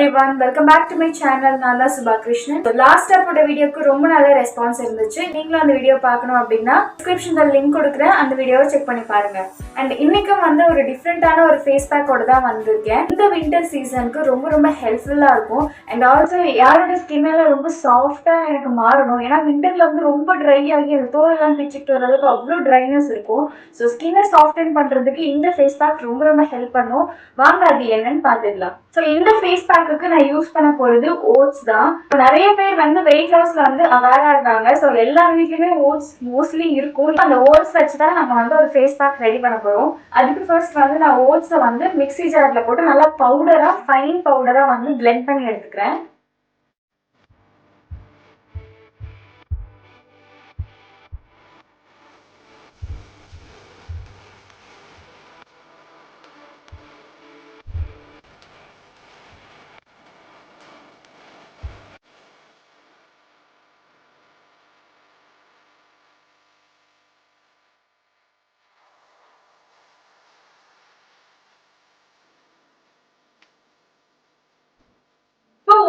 everyone, welcome back to my channel. நான் தான் சுபா கிருஷ்ணன். லாஸ்டா போட்ட வீடியோக்கு ரொம்ப நல்ல ரெஸ்பான்ஸ் இருந்துச்சு. நீங்களும் அந்த வீடியோ பார்க்கணும் அப்படின்னா டிஸ்கிரிப்ஷன்ல லிங்க் கொடுக்குறேன், அந்த வீடியோவை செக் பண்ணி பாருங்க. அண்ட் இன்னைக்கும் வந்து ஒரு டிஃப்ரெண்டான ஒரு ஃபேஸ் பேக்கோட தான் வந்திருக்கேன். இந்த வின்டர் சீசனுக்கு ரொம்ப ரொம்ப ஹெல்ப்ஃபுல்லா இருக்கும். அண்ட் ஆல்சோ யாரோட ஸ்கின்ல ரொம்ப சாஃப்டா எனக்கு மாறணும், ஏன்னா விண்டர்ல வந்து ரொம்ப ட்ரை ஆகி தோலெல்லாம் பிச்சுக்கிட்டு வர அளவுக்கு அவ்வளோ ட்ரைனஸ் இருக்கும். ஸோ ஸ்கின்னை சாஃப்டன் பண்றதுக்கு இந்த ஃபேஸ் பேக் ரொம்ப ரொம்ப ஹெல்ப் பண்ணும். வாங்க அது என்னன்னு பார்த்துடலாம். ஸோ இந்த ஃபேஸ் பேக்குக்கு நான் யூஸ் பண்ண போறது ஓட்ஸ் தான். நிறைய பேர் வந்து வெயிட் லாஸ்ல வந்து அவேரா இருக்காங்க. ஸோ எல்லா வீட்லயுமே ஓட்ஸ் மோஸ்ட்லி இருக்கும். அந்த ஓட்ஸ் வச்சு தான் நம்ம வந்து ஒரு ஃபேஸ் பேக் ரெடி பண்ண போறோம். அதுக்கு ஃபர்ஸ்ட் வந்து நான் ஓட்ஸை வந்து மிக்ஸி ஜார்ல போட்டு நல்லா பவுடரா, ஃபைன் பவுடரா வந்து பிளெண்ட் பண்ணி எடுத்துக்கிறேன்.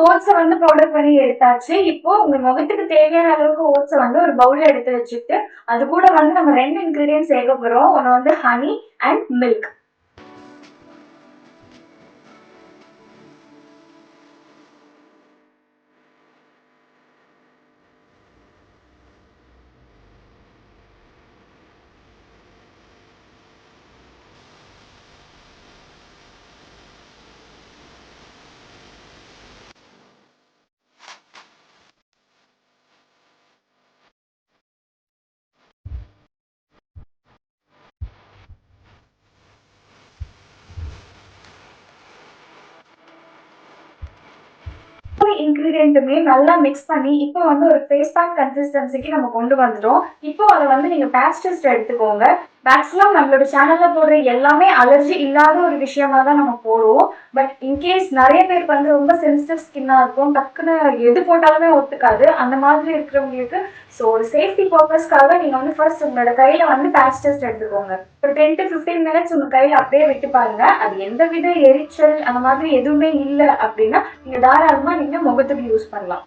ஓட்ஸை வந்து பவுடர் பண்ணி எடுத்தாச்சு. இப்போ உங்க முகத்துக்கு தேவையான அளவுக்கு ஓட்ஸை வந்து ஒரு பவுல்ல எடுத்து வச்சுட்டு அது கூட வந்து நம்ம 2 இன்கிரீடியன்ட் சேர்க்க போறோம். ஒன்று வந்து ஹனி அண்ட் மில்க். இன்கிரீடியன்ட்டுமே நல்லா மிக்ஸ் பண்ணி இப்போ வந்து ஒரு ஃபேஸ் பேக் கன்சிஸ்டன்சிக்கு நம்ம கொண்டு வந்துட்டோம். இப்போ அதை வந்து நீங்க பேட்ச் டெஸ்ட் எடுத்துக்கோங்க. மேக்ஸிமம் நம்மளோட சேனல்ல போடுற எல்லாமே அலர்ஜி இல்லாத ஒரு விஷயமா தான் நம்ம போடுவோம். பட் இன்கேஸ் நிறைய பேருக்கு வந்து ரொம்ப சென்சிட்டிவ் ஸ்கின்னா இருக்கும், டக்குன்னு எது போட்டாலுமே ஒத்துக்காது. அந்த மாதிரி இருக்கிறவங்களுக்கு ஸோ ஒரு சேஃப்டி பர்பஸ்க்காக நீங்க வந்து ஃபர்ஸ்ட் உங்களோட கையில வந்து பேட்ச் டெஸ்ட் எடுத்துக்கோங்க. ஒரு 10 to 15 மினிட்ஸ் உங்க கையில அப்படியே விட்டு பாருங்க. அது எந்த வித எரிச்சல் அந்த மாதிரி எதுவுமே இல்லை அப்படின்னா நீங்க தாராளமா நீங்க முகத்துக்கு யூஸ் பண்ணலாம்.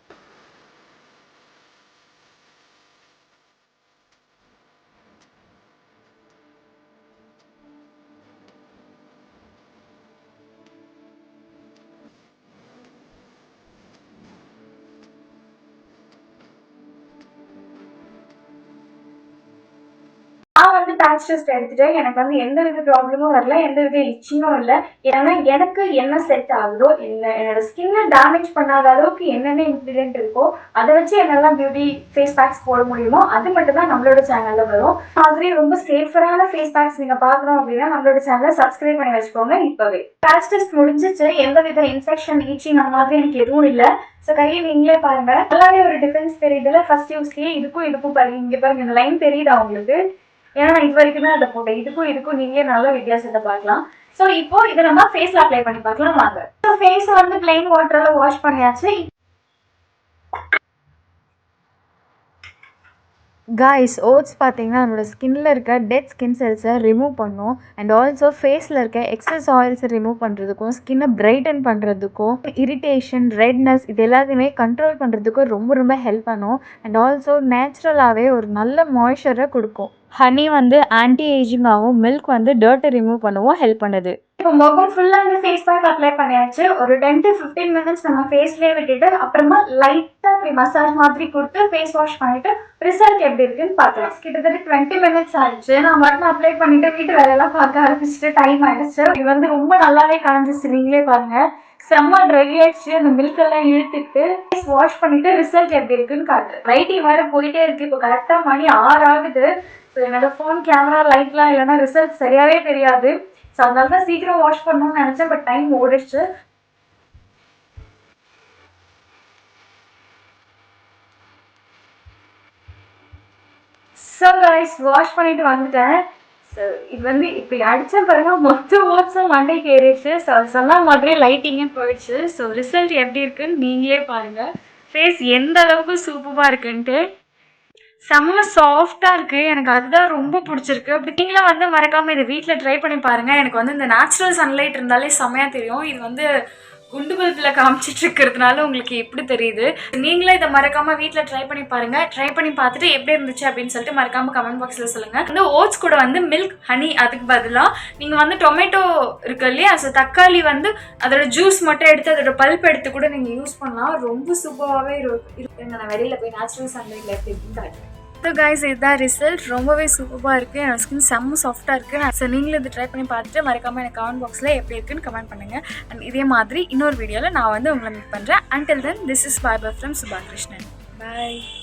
நான் வந்து பேட்ச் டெஸ்ட் எடுத்துட்டேன். எனக்கு வந்து எந்த வித ப்ராப்ளமும் வரல, எந்த வித இச்சிங்கும் இல்லை. ஏன்னா எனக்கு என்ன செட் ஆகுதோ, என்னோட ஸ்கின்னை டேமேஜ் பண்ணாத அளவுக்கு என்னென்ன இன்க்ரீடியன்ட் இருக்கோ அதை வச்சு என்னெல்லாம் பியூட்டி ஃபேஸ் பேக்ஸ் போட முடியுமோ அது மட்டும் தான் நம்மளோட சேனல்ல வரும். மாதிரி ரொம்ப சேஃபரான ஃபேஸ் பேக்ஸ் நீங்க பார்க்கணும் அப்படின்னா நம்மளோட சேனலை சப்ஸ்கிரைப் பண்ணி வச்சுக்கோங்க இப்பவே. பேட்ச் டெஸ்ட் முடிஞ்சிச்சு. எந்த வித இன்ஃபெக்ஷன், ஈச்சிங் அந்த மாதிரி எனக்கு எதுவும் இல்லை. ஸோ கையை நீங்களே பாருங்க, நல்லாவே ஒரு டிஃபரன்ஸ் தெரியுதுல. ஃபர்ஸ்ட் யூஸ்லயே இதுக்கும் பாருங்க, இங்க பாருங்க இந்த லைன் தெரியுதா உங்களுக்கு? ஏன்னா இது வரைக்குமே அதை போட்டேன். இதுக்கும் நீங்களே நல்ல வித்தியாசத்தை பார்க்கலாம். ஸோ இப்போ இதை நம்ம ஃபேஸ்ல அப்ளை பண்ணி பார்க்கலாம் வாங்க. ஸோ ஃபேஸ் வந்து பிளெயின் வாட்டர்ல வாஷ் பண்ணியாச்சு. காய்ஸ், ஓட்ஸ் பார்த்தீங்கன்னா நம்மளோட ஸ்கின்ல இருக்க டெட் ஸ்கின் செல்ஸை ரிமூவ் பண்ணும். அண்ட் ஆல்சோ ஃபேஸில் இருக்க எக்ஸஸ் ஆயில்ஸை ரிமூவ் பண்ணுறதுக்கும், ஸ்கின்னை பிரைட்டன் பண்ணுறதுக்கும், இரிட்டேஷன், ரெட்னஸ் இது எல்லாத்தையுமே கண்ட்ரோல் பண்ணுறதுக்கும் ரொம்ப ரொம்ப ஹெல்ப் பண்ணும். அண்ட் ஆல்சோ நேச்சுரலாகவே ஒரு நல்ல மாய்ஸ்சரை கொடுக்கும். ஹனி வந்து ஆன்டி ஏஜிங்காகவும், மில்க் வந்து டர்ட்டை ரிமூவ் பண்ணவும் ஹெல்ப் பண்ணுது. இப்போ முகம் ஃபுல்லா இந்த ஃபேஸ் பேக் அப்ளை பண்ணியாச்சு. ஒரு 10 to 15 மினிட்ஸ் நம்ம ஃபேஸ்லயே விட்டுட்டு அப்புறமா லைட்டா மசாஜ் மாதிரி கொடுத்து ஃபேஸ் வாஷ் பண்ணிட்டு ரிசல்ட் எப்படி இருக்குன்னு பார்க்கலாம். கிட்டத்தட்ட 20 மினிட்ஸ் ஆயிடுச்சு. நான் மட்டும் அப்ளை பண்ணிட்டு வீட்டு வேலையெல்லாம் பார்க்க ஆரம்பிச்சுட்டு டைம் ஆயிடுச்சு. இது வந்து ரொம்ப நல்லாவே காமிச்சிச்சு, நீங்களே பாருங்க. செம்ம ட்ரை ஆயிடுச்சு. அந்த மில்க் எல்லாம் இழுத்துட்டு ஃபேஸ் வாஷ் பண்ணிட்டு ரிசல்ட் எப்படி இருக்குன்னு காட்டு. லைட்டிங் வேற போயிட்டே இருக்கு. இப்போ கரெக்டா மணி 6 ஆகுது. ஸோ என்னோட ஃபோன் கேமரா லைட்லாம் இல்லைன்னா ரிசல்ட் சரியாவே தெரியாது. ஸோ அதனால தான் சீக்கிரம் வாஷ் பண்ணணும்னு நினைச்சேன். பட் டைம் ஓடிடுச்சு. ஸோ கைஸ், வாஷ் பண்ணிட்டு வந்துட்டேன். ஸோ இது வந்து இப்படி அடிச்ச பாருங்க, மொத்த ஓட்ஸும் மண்டைக்கு ஏறிடுச்சு. ஸோ அது சொன்ன மாதிரி லைட்டிங்கே போயிடுச்சு. ஸோ ரிசல்ட் எப்படி இருக்குன்னு நீங்களே பாருங்க. ஃபேஸ் எந்த அளவுக்கு சூப்பராக இருக்குன்ட்டு. செம்ம சாஃப்டா இருக்கு. எனக்கு அதுதான் ரொம்ப பிடிச்சிருக்கு. அப்படி நீங்களும் வந்து மறக்காம இதை வீட்டில் ட்ரை பண்ணி பாருங்க. எனக்கு வந்து இந்த நேச்சுரல் சன்லைட் இருந்தாலே செம்மையா தெரியும். இது வந்து குண்டு பல்பில் காமிச்சிட்டு இருக்கிறதுனால உங்களுக்கு எப்படி தெரியுது. நீங்களே இதை மறக்காம வீட்டில் ட்ரை பண்ணி பாருங்க. ட்ரை பண்ணி பார்த்துட்டு எப்படி இருந்துச்சு அப்படின்னு சொல்லிட்டு மறக்காம கமெண்ட் பாக்ஸில் சொல்லுங்க. வந்து ஓட்ஸ் கூட வந்து மில்க் ஹனி அதுக்கு பதிலாக நீங்கள் வந்து டொமேட்டோ இருக்கு இல்லையா, ஸோ தக்காளி வந்து அதோட ஜூஸ் மட்டும் எடுத்து அதோட பல்ப் எடுத்து கூட நீங்கள் யூஸ் பண்ணலாம். ரொம்ப சூப்பராகவே இருக்குங்க. நான் வெளியில் போய் நேச்சுரல் சன்லைட்டில் எப்படி இருக்குன்னு காட்டுறேன். ஸோ கைஸ் இதுதான் ரிசல்ட். ரொம்பவே சூப்பராக இருக்குது. என்னோட ஸ்கின் செம்ம சாஃப்டாக இருக்குது. ஸோ நீங்களும் இது ட்ரை பண்ணி பார்த்துட்டு மறக்காமல் எனக்கு கமெண்ட் பாக்ஸில் எப்படி இருக்குன்னு கமெண்ட் பண்ணுங்கள். அண்ட் இதே மாதிரி இன்னொரு வீடியோவில் நான் வந்து உங்களை மீட் பண்ணுறேன். Until then, this is bye bye from Subha Krishnan. Bye.